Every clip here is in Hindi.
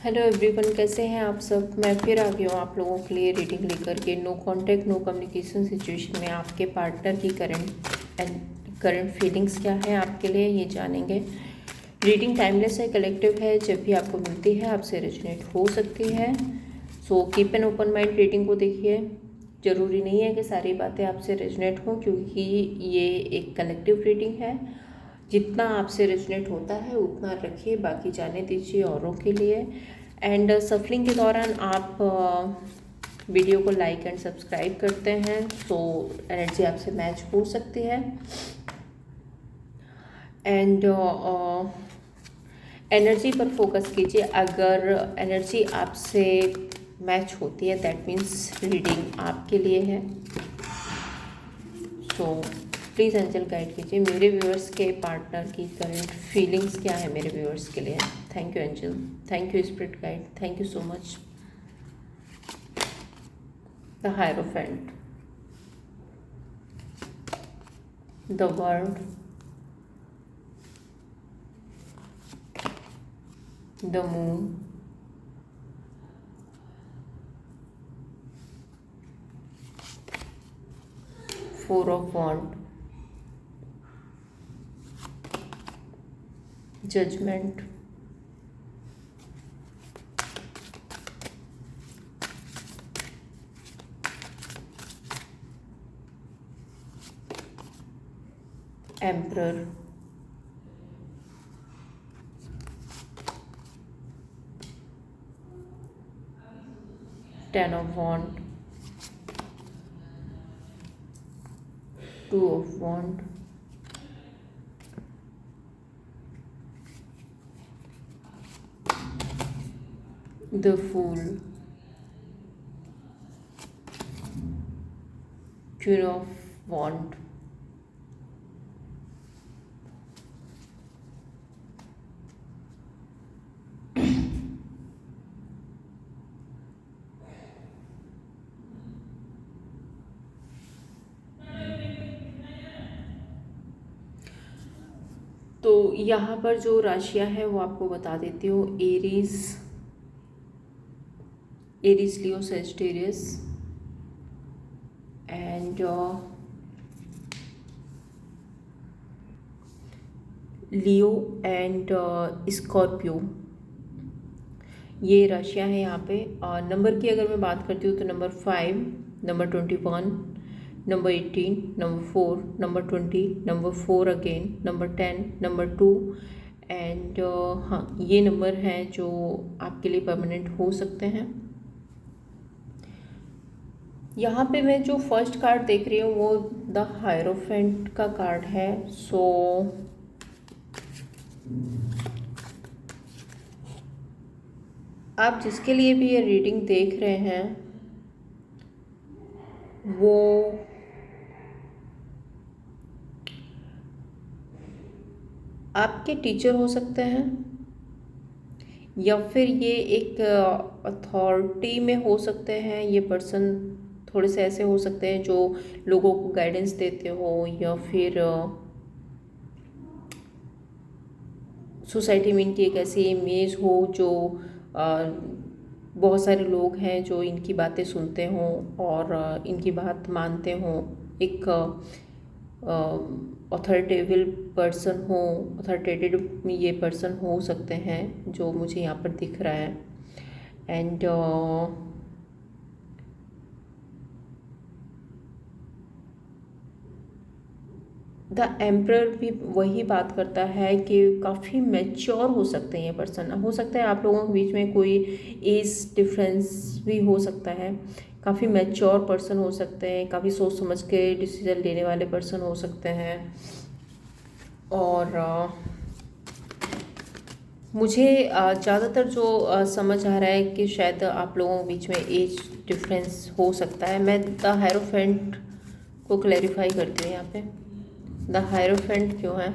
हेलो एवरीवन, कैसे हैं आप सब। मैं फिर आ गई हूँ आप लोगों के लिए रीडिंग लेकर के। No contact no communication situation में आपके पार्टनर की करंट फीलिंग्स क्या है आपके लिए, ये जानेंगे। रीडिंग टाइमलेस है, कलेक्टिव है, जब भी आपको मिलती है आपसे रेजोनेट हो सकती है। So keep an open mind, reading को देखिए। ज़रूरी नहीं है कि सारी बातें आपसे रेजोनेट हो, क्योंकि ये एक कलेक्टिव रीडिंग है। जितना आपसे रेजोनेट होता है उतना रखिए, बाकी जाने दीजिए औरों के लिए। एंड सफलिंग के दौरान आप वीडियो को लाइक एंड सब्सक्राइब करते हैं, सो एनर्जी आपसे मैच हो सकती है। एंड एनर्जी पर फोकस कीजिए। अगर एनर्जी आपसे मैच होती है दैट मीन्स रीडिंग आपके लिए है। सो प्लीज़ एंजल गाइड कीजिए मेरे व्यूअर्स के पार्टनर की करंट फीलिंग्स क्या है मेरे व्यूअर्स के लिए। Thank you angel, thank you spirit guide, thank you so much. The hierophant, the world, the moon, four of wand, judgement, emperor, ten of wand, two of wand, the fool, queen of wand. तो यहाँ पर जो राशियाँ हैं वो आपको बता देती हूँ। Aries, Leo, Sagittarius and Leo and Scorpio, ये राशियाँ हैं यहाँ पे। नंबर की अगर मैं बात करती हूँ तो number 5, number 21, number 18, number 4, number 20, number 4 again, number 10, number 2 and हाँ, ये नंबर हैं जो आपके लिए परमानेंट हो सकते हैं। यहाँ पे मैं जो फर्स्ट कार्ड देख रही हूँ वो द हायरोफेंट का कार्ड है। सो आप जिसके लिए भी ये रीडिंग देख रहे हैं वो आपके टीचर हो सकते हैं, या फिर ये एक अथॉरिटी में हो सकते हैं। ये पर्सन थोड़े से ऐसे हो सकते हैं जो लोगों को गाइडेंस देते हो, या फिर सोसाइटी में इनकी एक ऐसी इमेज हो जो बहुत सारे लोग हैं जो इनकी बातें सुनते हों और इनकी बात मानते हों। एक अथॉरिटेबल पर्सन हो, अथॉरिटेटिव ये पर्सन हो सकते हैं जो मुझे यहाँ पर दिख रहा है। एंड द एम्परर भी वही बात करता है कि काफ़ी मैच्योर हो सकते हैं ये पर्सन। हो सकता है आप लोगों के बीच में कोई एज डिफरेंस भी हो सकता है। काफ़ी मैच्योर पर्सन हो सकते हैं, काफ़ी सोच समझ के डिसीजन लेने वाले पर्सन हो सकते हैं। और मुझे ज़्यादातर जो समझ आ रहा है कि शायद आप लोगों के बीच में एज डिफरेंस हो सकता है। मैं द हायरोफेंट को क्लैरिफाई करती हूँ यहाँ पे। द हायरोफेंट क्यों है?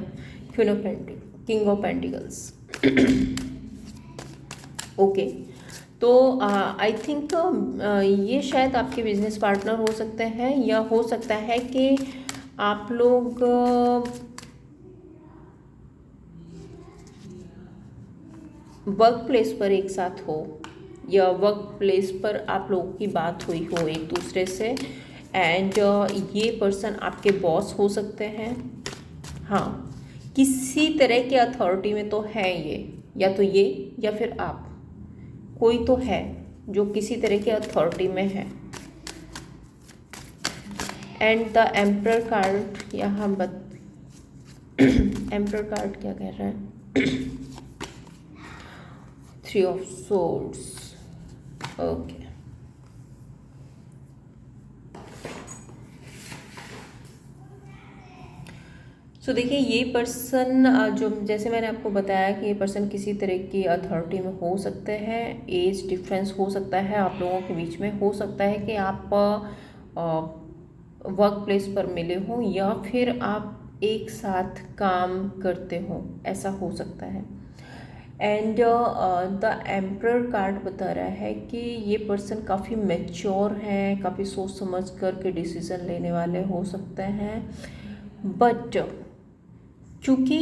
Queen of pentacles, king of pentacles. Okay, तो आई थिंक ये शायद आपके बिजनेस पार्टनर हो सकते हैं, या हो सकता है कि आप लोग वर्क प्लेस पर एक साथ हो या वर्क प्लेस पर आप लोगों की बात हुई हो एक दूसरे से, एंड ये पर्सन आपके बॉस हो सकते हैं। हाँ, किसी तरह के अथॉरिटी में तो है ये, या तो ये या फिर आप, कोई तो है जो किसी तरह के अथॉरिटी में है। एंड द एम्परर कार्ड यहाँ एम्परर कार्ड क्या कह रहा है? 3 ऑफ सोर्ड्स। ओके, सो देखिए ये पर्सन जो, जैसे मैंने आपको बताया कि ये पर्सन किसी तरह की अथॉरिटी में हो सकते हैं। एज डिफरेंस हो सकता है आप लोगों के बीच में, हो सकता है कि आप वर्क प्लेस पर मिले हों या फिर आप एक साथ काम करते हो, ऐसा हो सकता है। एंड द एम्परर कार्ड बता रहा है कि ये पर्सन काफ़ी मैच्योर हैं, काफ़ी सोच समझ कर के डिसीज़न लेने वाले हो सकते हैं। बट क्योंकि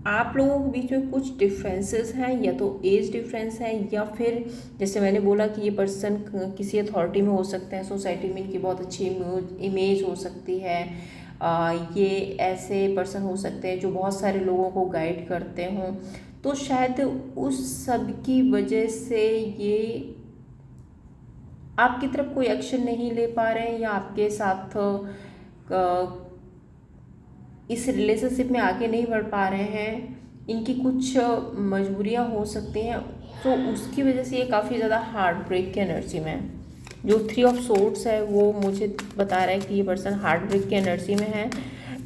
आप लोगों के बीच में कुछ डिफरेंसेस हैं, या तो एज डिफरेंस है या फिर जैसे मैंने बोला कि ये पर्सन किसी अथॉरिटी में हो सकते हैं, सोसाइटी में इनकी बहुत अच्छी इमेज हो सकती है। ये ऐसे पर्सन हो सकते हैं जो बहुत सारे लोगों को गाइड करते हों, तो शायद उस सब की वजह से ये आपकी तरफ कोई एक्शन नहीं ले पा रहे हैं या आपके साथ इस रिलेशनशिप में आगे नहीं बढ़ पा रहे हैं। इनकी कुछ मजबूरियां हो सकती हैं, तो उसकी वजह से ये काफ़ी ज़्यादा हार्ट ब्रेक की एनर्जी में है। जो 3 ऑफ सोर्ड्स है वो मुझे बता रहा है कि ये पर्सन हार्ट ब्रेक की एनर्जी में है।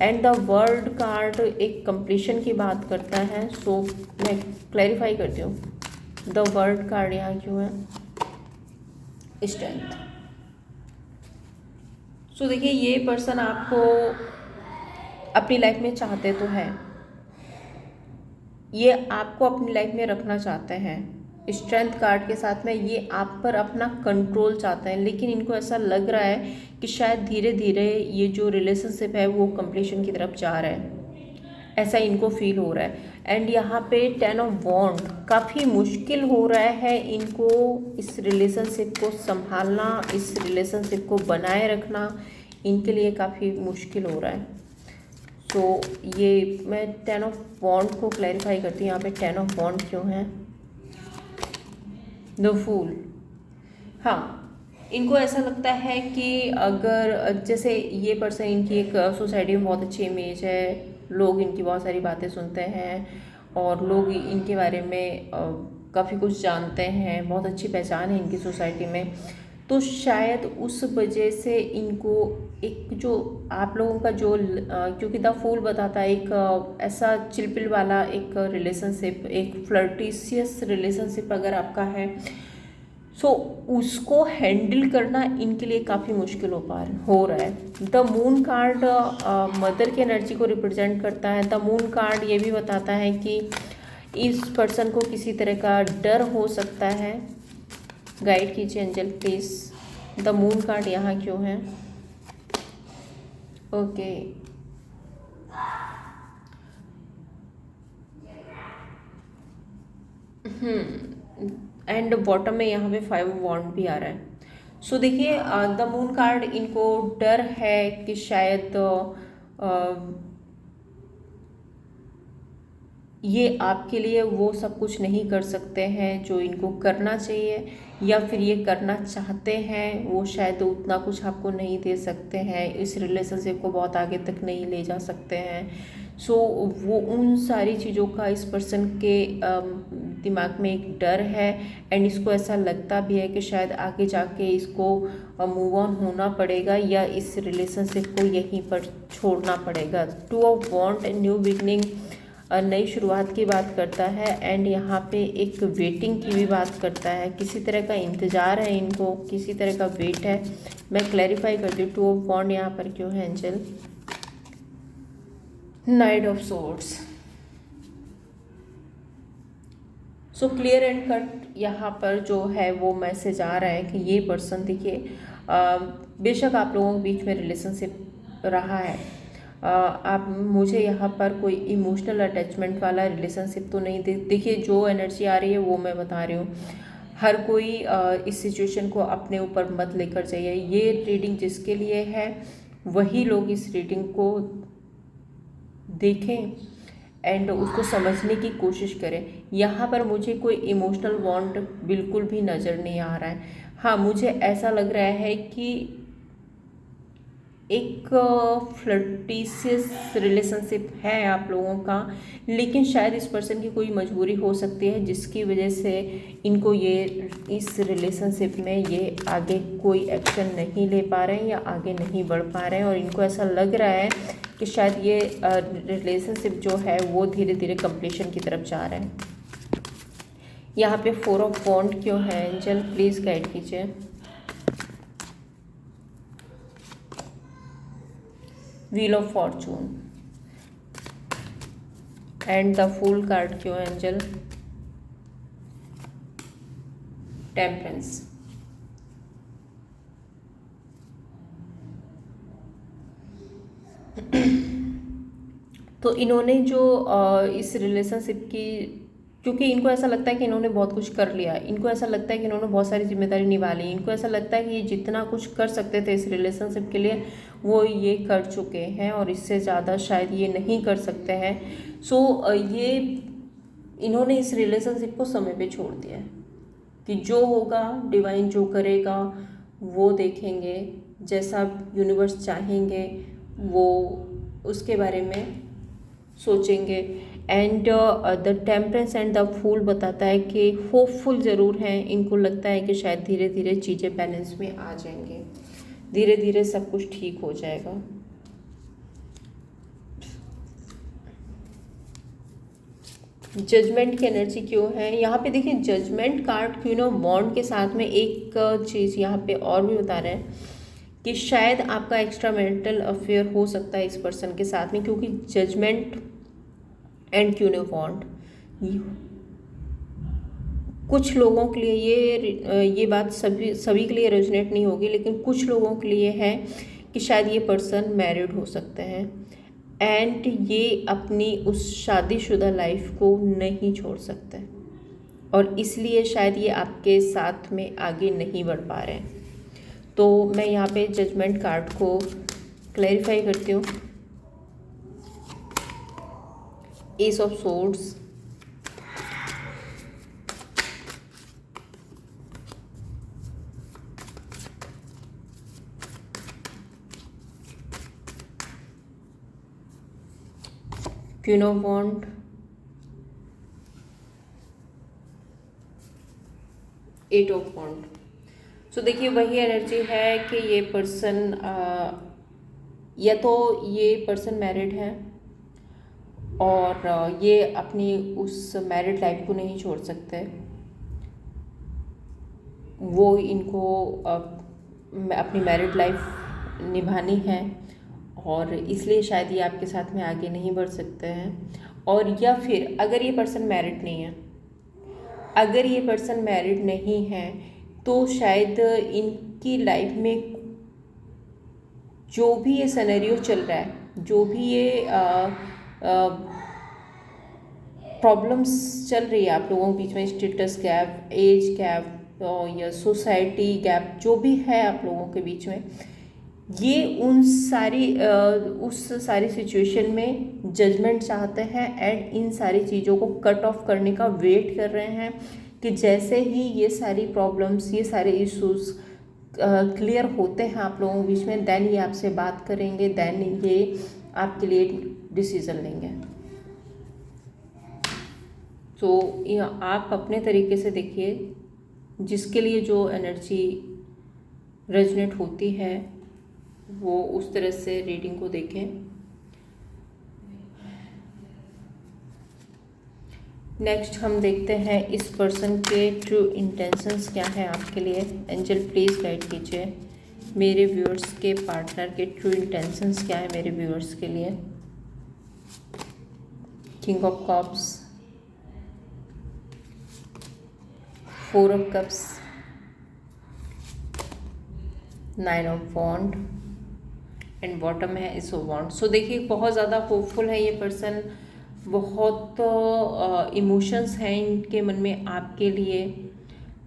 एंड द वर्ल्ड कार्ड एक कंप्लीशन की बात करता है, सो मैं क्लैरिफाई करती हूँ। द वर्ल्ड कार्ड यहाँ क्यों है? स्ट्रेंथ। सो देखिए ये पर्सन आपको अपनी लाइफ में चाहते तो है, ये आपको अपनी लाइफ में रखना चाहते हैं। स्ट्रेंथ कार्ड के साथ में ये आप पर अपना कंट्रोल चाहते हैं, लेकिन इनको ऐसा लग रहा है कि शायद धीरे धीरे ये जो रिलेशनशिप है वो कंप्लीशन की तरफ जा रहा है, ऐसा इनको फील हो रहा है। एंड यहाँ पे 10 ऑफ वॉन्ड, काफ़ी मुश्किल हो रहा है इनको इस रिलेशनशिप को संभालना, इस रिलेशनशिप को बनाए रखना इनके लिए काफ़ी मुश्किल हो रहा है। तो ये मैं 10 ऑफ वॉन्ड को क्लैरिफाई करती हूँ। यहाँ पे 10 ऑफ वॉन्ड क्यों है? The fool. हाँ, इनको ऐसा लगता है कि अगर जैसे ये पर्सन, इनकी एक सोसाइटी में बहुत अच्छी इमेज है, लोग इनकी बहुत सारी बातें सुनते हैं और लोग इनके बारे में काफ़ी कुछ जानते हैं, बहुत अच्छी पहचान है इनकी सोसाइटी में। तो शायद उस वजह से इनको एक जो आप लोगों का जो क्योंकि द फूल बताता है एक ऐसा चिलपिल वाला एक रिलेशनशिप, एक फ्लर्टिशियस रिलेशनशिप अगर आपका है, सो उसको हैंडल करना इनके लिए काफ़ी मुश्किल हो रहा है। द मून कार्ड मदर की एनर्जी को रिप्रेजेंट करता है। द मून कार्ड ये भी बताता है कि इस पर्सन को किसी तरह का डर हो सकता है। गाइड कीजिए angel please. The moon card यहाँ क्यों है? ओके, एंड बॉटम में यहाँ पे 5 वॉन्ड भी आ रहा है। सो देखिए द मून कार्ड, इनको डर है कि शायद ये आपके लिए वो सब कुछ नहीं कर सकते हैं जो इनको करना चाहिए, या फिर ये करना चाहते हैं वो शायद उतना कुछ आपको नहीं दे सकते हैं, इस रिलेशनशिप को बहुत आगे तक नहीं ले जा सकते हैं। सो वो उन सारी चीज़ों का इस पर्सन के दिमाग में एक डर है। एंड इसको ऐसा लगता भी है कि शायद आगे जाके इसको मूव ऑन होना पड़ेगा या इस रिलेशनशिप को यहीं पर छोड़ना पड़ेगा। 2 ऑफ वॉन्ड, न्यू बिगनिंग, नई शुरुआत की बात करता है। एंड यहाँ पे एक वेटिंग की भी बात करता है, किसी तरह का इंतज़ार है इनको, किसी तरह का वेट है। मैं क्लैरिफाई करती हूँ 2 ऑफ वॉन्ड यहाँ पर क्यों है angel? Night of swords. So clear and cut यहाँ पर जो है वो मैसेज आ रहा है कि ये पर्सन, देखिए बेशक आप लोगों के बीच में रिलेशनशिप रहा है, आप मुझे यहाँ पर कोई इमोशनल अटैचमेंट वाला रिलेशनशिप तो नहीं देखिए, जो एनर्जी आ रही है वो मैं बता रही हूँ। हर कोई इस सिचुएशन को अपने ऊपर मत लेकर जाइए। ये रीडिंग जिसके लिए है वही लोग इस रीडिंग को देखें एंड उसको समझने की कोशिश करें। यहाँ पर मुझे कोई इमोशनल बॉन्ड बिल्कुल भी नज़र नहीं आ रहा है। हाँ, मुझे ऐसा लग रहा है कि एक फ्लर्टिशियस रिलेशनशिप है आप लोगों का, लेकिन शायद इस पर्सन की कोई मजबूरी हो सकती है जिसकी वजह से इनको ये इस रिलेशनशिप में ये आगे कोई एक्शन नहीं ले पा रहे हैं या आगे नहीं बढ़ पा रहे हैं, और इनको ऐसा लग रहा है कि शायद ये रिलेशनशिप जो है वो धीरे धीरे कंप्लीशन की तरफ जा रहा है। यहाँ पे 4 ऑफ वॉन्ड क्यों है एंजल, प्लीज़ गाइड कीजिए। Wheel of fortune and the fool card क्यों एंजल, टेम्परेंस। तो इन्होंने जो इस रिलेशनशिप की, क्योंकि इनको ऐसा लगता है कि इन्होंने बहुत कुछ कर लिया, इनको ऐसा लगता है कि इन्होंने बहुत सारी जिम्मेदारी निभा ली, इनको ऐसा लगता है कि ये जितना कुछ कर सकते थे इस रिलेशनशिप के लिए वो ये कर चुके हैं और इससे ज़्यादा शायद ये नहीं कर सकते हैं। सो ये इन्होंने इस रिलेशनशिप को समय पे छोड़ दिया है कि जो होगा डिवाइन जो करेगा वो देखेंगे, जैसा यूनिवर्स चाहेंगे वो उसके बारे में सोचेंगे। And the temperance and the fool बताता है कि होपफुल ज़रूर हैं, इनको लगता है कि शायद धीरे धीरे चीज़ें बैलेंस में आ जाएंगे, धीरे धीरे सब कुछ ठीक हो जाएगा। जजमेंट की एनर्जी क्यों है यहाँ पे, देखिए जजमेंट कार्ड क्यों ना बॉन्ड के साथ में एक चीज़ यहाँ पे और भी बता रहे हैं कि शायद आपका एक्स्ट्रा मैरिटल अफेयर हो सकता है इस पर्सन के साथ में, क्योंकि जजमेंट एंड क्यों ना बॉन्ड कुछ लोगों के लिए ये बात सभी के लिए रेजोनेट नहीं होगी, लेकिन कुछ लोगों के लिए है कि शायद ये पर्सन मैरिड हो सकते हैं एंड ये अपनी उस शादीशुदा लाइफ को नहीं छोड़ सकते और इसलिए शायद ये आपके साथ में आगे नहीं बढ़ पा रहे हैं। तो मैं यहाँ पे जजमेंट कार्ड को क्लैरिफाई करती हूँ। Ace of swords, queen of wand, eight of wand. So देखिए वही एनर्जी है कि ये पर्सन या तो ये पर्सन मैरिड है और ये अपनी उस मैरिड लाइफ को नहीं छोड़ सकते, वो इनको अपनी मैरिड लाइफ निभानी है और इसलिए शायद ये आपके साथ में आगे नहीं बढ़ सकते हैं। और या फिर अगर ये पर्सन मैरिड नहीं है, अगर ये पर्सन मैरिड नहीं है तो शायद इनकी लाइफ में जो भी ये सिनेरियो चल रहा है, जो भी ये प्रॉब्लम्स चल रही है आप लोगों के बीच में, स्टेटस गैप, एज गैप या सोसाइटी गैप, जो भी है आप लोगों के बीच में, ये उस सारी सिचुएशन में जजमेंट चाहते हैं एंड इन सारी चीज़ों को कट ऑफ करने का वेट कर रहे हैं कि जैसे ही ये सारी प्रॉब्लम्स, ये सारे इश्यूज क्लियर होते हैं आप लोगों के बीच में, देन ये आपसे बात करेंगे, देन ये आपके लिए डिसीज़न लेंगे। तो आप अपने तरीके से देखिए, जिसके लिए जो एनर्जी रेजोनेट होती है वो उस तरह से रीडिंग को देखें। नेक्स्ट हम देखते हैं इस पर्सन के ट्रू इंटेंशंस क्या है आपके लिए। एंजल प्लीज़ गाइड कीजिए मेरे व्यूअर्स के पार्टनर के ट्रू इंटेंशंस क्या है मेरे व्यूअर्स के लिए। King of cups, 4 of cups, 9 of wand and bottom है इस वांट। सो देखिए बहुत ज़्यादा होपफुल है ये पर्सन, बहुत इमोशंस हैं इनके मन में आपके लिए,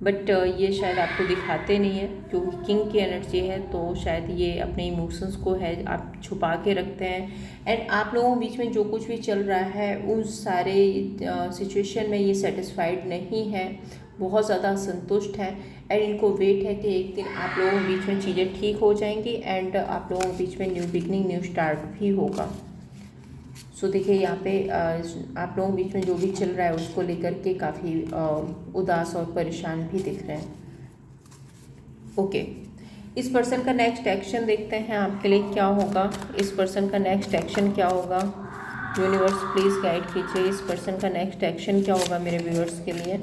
बट ये शायद आपको दिखाते नहीं है क्योंकि किंग की एनर्जी है, तो शायद ये अपने इमोशंस को है आप छुपा के रखते हैं। एंड आप लोगों के बीच में जो कुछ भी चल रहा है उस सारे सिचुएशन में ये सेटिस्फाइड नहीं है, बहुत ज़्यादा असंतुष्ट है। एंड इनको वेट है कि एक दिन आप लोगों के बीच में चीज़ें ठीक हो जाएंगी एंड आप लोगों के बीच में न्यू बिगनिंग, न्यू स्टार्ट भी होगा। सो देखिए यहाँ पे आप लोगों के बीच में जो भी चल रहा है उसको लेकर के काफ़ी उदास और परेशान भी दिख रहे हैं। ओके, इस पर्सन का नेक्स्ट एक्शन देखते हैं आपके लिए क्या होगा। इस पर्सन का नेक्स्ट एक्शन क्या होगा, यूनिवर्स प्लीज़ गाइड कीजिए। इस पर्सन का नेक्स्ट एक्शन क्या होगा मेरे व्यूअर्स के लिए।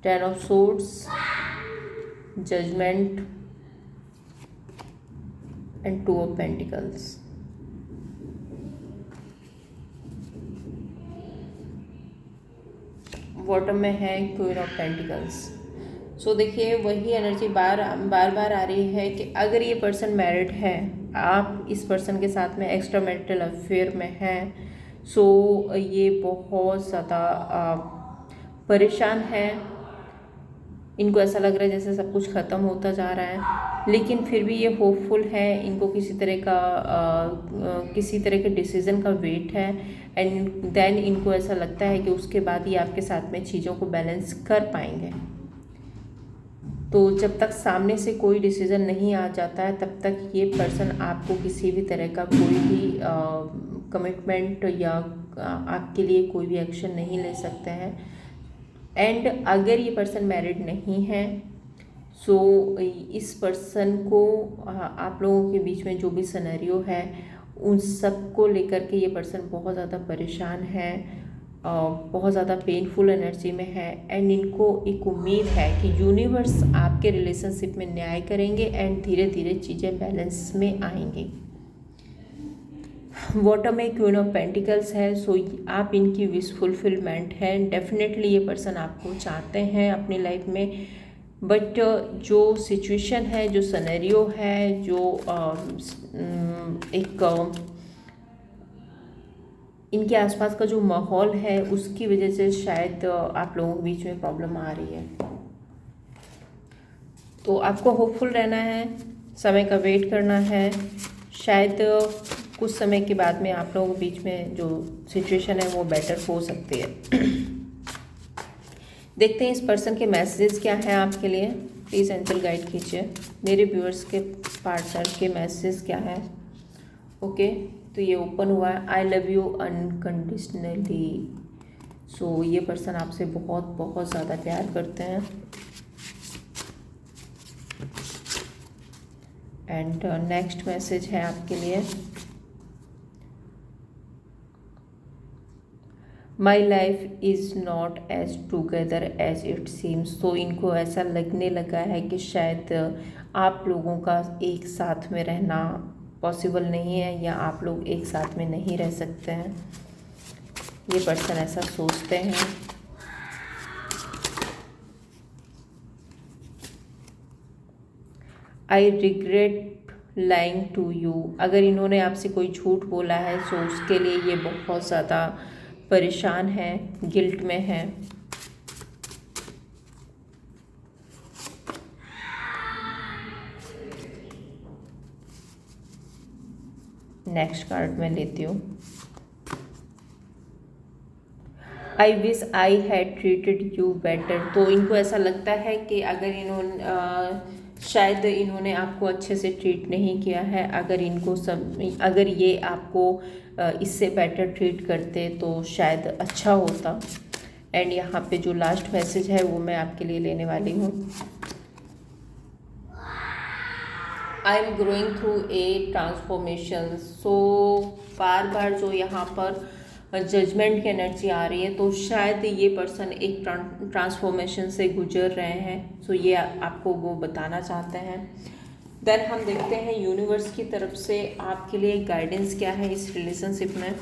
Ten of swords, judgement and two of pentacles. Bottom में है क्वीन ऑफ पेंटिकल्स। सो देखिए वही एनर्जी बार बार आ रही है कि अगर ये पर्सन मैरिड है, आप इस पर्सन के साथ में एक्स्ट्रा मैरिटल अफेयर में हैं, सो ये बहुत ज़्यादा परेशान है। इनको ऐसा लग रहा है जैसे सब कुछ ख़त्म होता जा रहा है, लेकिन फिर भी ये होपफुल है। इनको किसी तरह के डिसीज़न का वेट है एंड देन इनको ऐसा लगता है कि उसके बाद ही आपके साथ में चीज़ों को बैलेंस कर पाएंगे। तो जब तक सामने से कोई डिसीज़न नहीं आ जाता है तब तक ये पर्सन आपको किसी भी तरह का कोई भी कमिटमेंट या आपके लिए कोई भी एक्शन नहीं ले सकते हैं। एंड अगर ये पर्सन मैरिड नहीं है, सो इस पर्सन को आप लोगों के बीच में जो भी सिनेरियो है उन सब को लेकर के ये पर्सन बहुत ज़्यादा परेशान है, बहुत ज़्यादा पेनफुल एनर्जी में है। एंड इनको एक उम्मीद है कि यूनिवर्स आपके रिलेशनशिप में न्याय करेंगे एंड धीरे धीरे चीज़ें बैलेंस में आएंगी। बॉटम में क्वीन ऑफ पेंटिकल्स है, सो आप इनकी विश फुलफिलमेंट है। डेफिनेटली ये पर्सन आपको चाहते हैं अपनी लाइफ में, बट जो सिचुएशन है, जो सिनेरियो है, जो एक इनके आसपास का जो माहौल है उसकी वजह से शायद आप लोगों के बीच में प्रॉब्लम आ रही है। तो आपको होपफुल रहना है, समय का वेट करना है। शायद कुछ समय के बाद में आप लोगों के बीच में जो सिचुएशन है वो बेटर हो सकती है। देखते हैं इस पर्सन के मैसेजेस क्या हैं आपके लिए। प्लीज़ एंजल गाइड कीजिए मेरे व्यूअर्स के पार्टनर के मैसेजेस क्या है। ओके, तो ये ओपन हुआ है, आई लव यू अनकंडीशनली। सो ये पर्सन आपसे बहुत बहुत ज़्यादा प्यार करते हैं। एंड नेक्स्ट मैसेज है आपके लिए, my life is not as together as it seems. तो इनको ऐसा लगने लगा है कि शायद आप लोगों का एक साथ में रहना पॉसिबल नहीं है या आप लोग एक साथ में नहीं रह सकते हैं। ये पर्सन ऐसा सोचते हैं। I regret lying to you. अगर इन्होंने आपसे कोई झूठ बोला है तो उसके लिए ये बहुत ज़्यादा परेशान है, गिल्ट में है। नेक्स्ट कार्ड मैं लेती हूँ, I wish I had treated you better. तो इनको ऐसा लगता है कि अगर शायद इन्होंने आपको अच्छे से ट्रीट नहीं किया है। अगर ये आपको इससे बेटर ट्रीट करते तो शायद अच्छा होता। एंड यहाँ पे जो लास्ट मैसेज है वो मैं आपके लिए लेने वाली हूँ, I am growing through a transformation. So बार बार जो यहाँ पर जजमेंट की एनर्जी आ रही है, तो शायद ये पर्सन एक ट्रांसफॉर्मेशन से गुजर रहे हैं। सो ये आपको वो बताना चाहते हैं। देन हम देखते हैं यूनिवर्स की तरफ से आपके लिए गाइडेंस क्या है इस रिलेशनशिप में।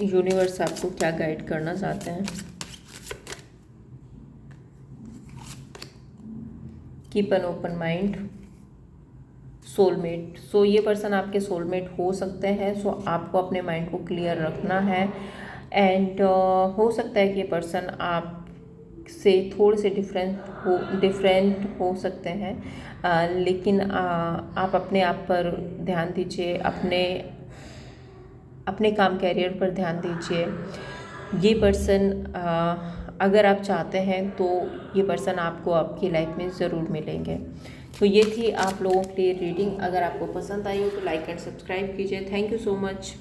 यूनिवर्स आपको क्या गाइड करना चाहते हैं। Keep an open mind. Soulmate, so ये पर्सन आपके सोलमेट हो सकते हैं। सो आपको अपने माइंड को क्लियर रखना है। एंड हो सकता है कि ये पर्सन आप से थोड़े से डिफरेंट हो सकते हैं, लेकिन आप अपने आप पर ध्यान दीजिए, अपने काम कैरियर पर ध्यान दीजिए। ये पर्सन अगर आप चाहते हैं तो ये पर्सन आपको आपकी लाइफ में ज़रूर मिलेंगे। तो ये थी आप लोगों के लिए रीडिंग। अगर आपको पसंद आई हो तो लाइक एंड सब्सक्राइब कीजिए। Thank you so much.